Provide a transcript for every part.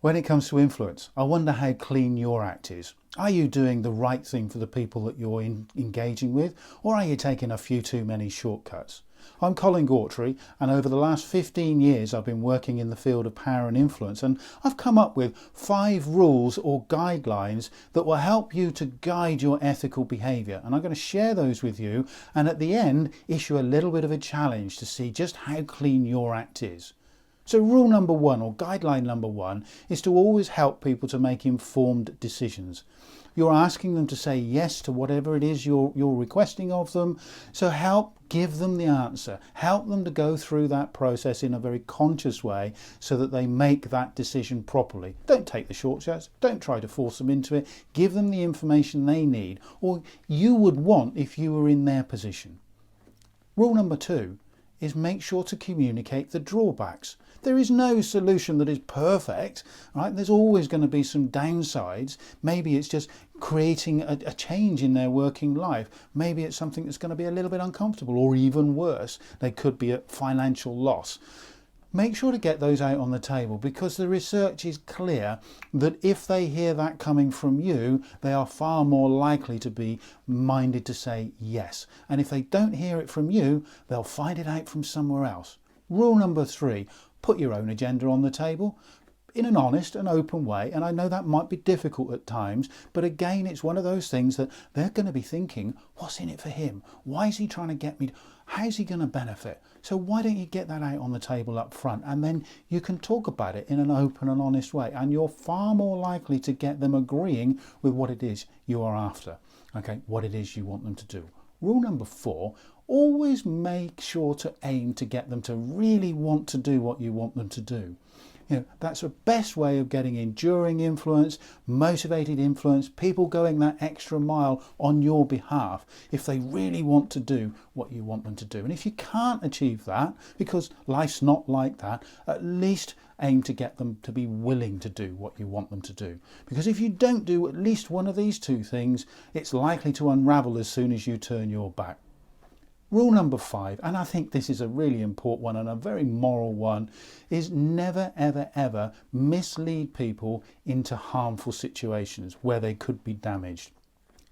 When it comes to influence, I wonder how clean your act is. Are you doing the right thing for the people that you're engaging with, or are you taking a few too many shortcuts? I'm Colin Gautrey, and over the last 15 years I've been working in the field of power and influence, and I've come up with 5 rules or guidelines that will help you to guide your ethical behaviour, and I'm going to share those with you, and at the end issue a little bit of a challenge to see just how clean your act is. So rule number 1, or guideline number 1, is to always help people to make informed decisions. You're asking them to say yes to whatever it is you're requesting of them. So give them the answer. Help them to go through that process in a very conscious way so that they make that decision properly. Don't take the shortcuts. Don't try to force them into it. Give them the information they need, or you would want if you were in their position. Rule number 2 is make sure to communicate the drawbacks. There is no solution that is perfect, right? There's always going to be some downsides. Maybe it's just creating a change in their working life. Maybe it's something that's going to be a little bit uncomfortable, or even worse, they could be at financial loss. Make sure to get those out on the table, because the research is clear that if they hear that coming from you, they are far more likely to be minded to say yes. And if they don't hear it from you, they'll find it out from somewhere else. Rule number 3, put your own agenda on the table in an honest and open way. And I know that might be difficult at times, but again, it's one of those things that they're going to be thinking, what's in it for him? Why is he trying to get me? How's he going to benefit? So why don't you get that out on the table up front, and then you can talk about it in an open and honest way, and you're far more likely to get them agreeing with what it is you are after, okay, what it is you want them to do. Rule number 4, always make sure to aim to get them to really want to do what you want them to do. You know, that's the best way of getting enduring influence, motivated influence, people going that extra mile on your behalf if they really want to do what you want them to do. And if you can't achieve that, because life's not like that, at least aim to get them to be willing to do what you want them to do. Because if you don't do at least one of these 2 things, it's likely to unravel as soon as you turn your back. Rule number 5, and I think this is a really important one and a very moral one, is never ever ever mislead people into harmful situations where they could be damaged.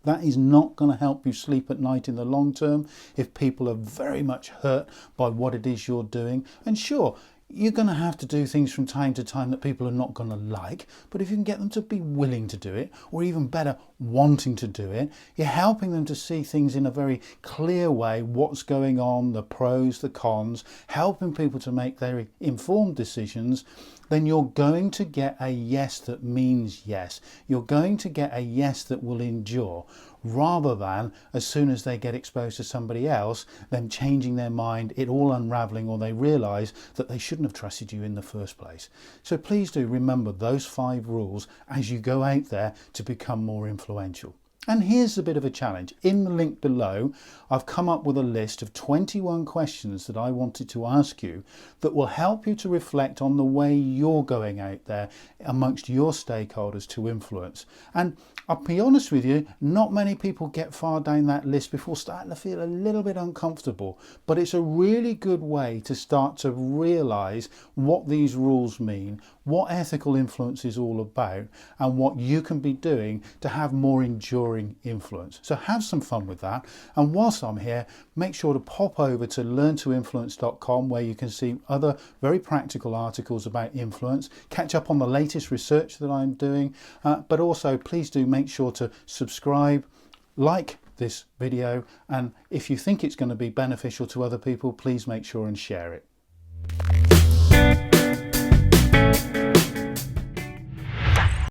That is not going to help you sleep at night in the long term if people are very much hurt by what it is you're doing. And sure, you're going to have to do things from time to time that people are not going to like, but if you can get them to be willing to do it, or even better, wanting to do it, you're helping them to see things in a very clear way, what's going on, the pros, the cons, helping people to make their informed decisions. Then you're going to get a yes that means yes. You're going to get a yes that will endure, rather than as soon as they get exposed to somebody else, them changing their mind, it all unravelling, or they realise that they shouldn't have trusted you in the first place. So please do remember those 5 rules as you go out there to become more influential. And here's a bit of a challenge. In the link below, I've come up with a list of 21 questions that I wanted to ask you that will help you to reflect on the way you're going out there amongst your stakeholders to influence. And I'll be honest with you, not many people get far down that list before starting to feel a little bit uncomfortable, but it's a really good way to start to realise what these rules mean, what ethical influence is all about, and what you can be doing to have more enduring influence. So have some fun with that. And whilst I'm here, make sure to pop over to learntoinfluence.com, where you can see other very practical articles about influence, catch up on the latest research that I'm doing, but also please do make sure to subscribe, like this video, and if you think it's going to be beneficial to other people, please make sure and share it.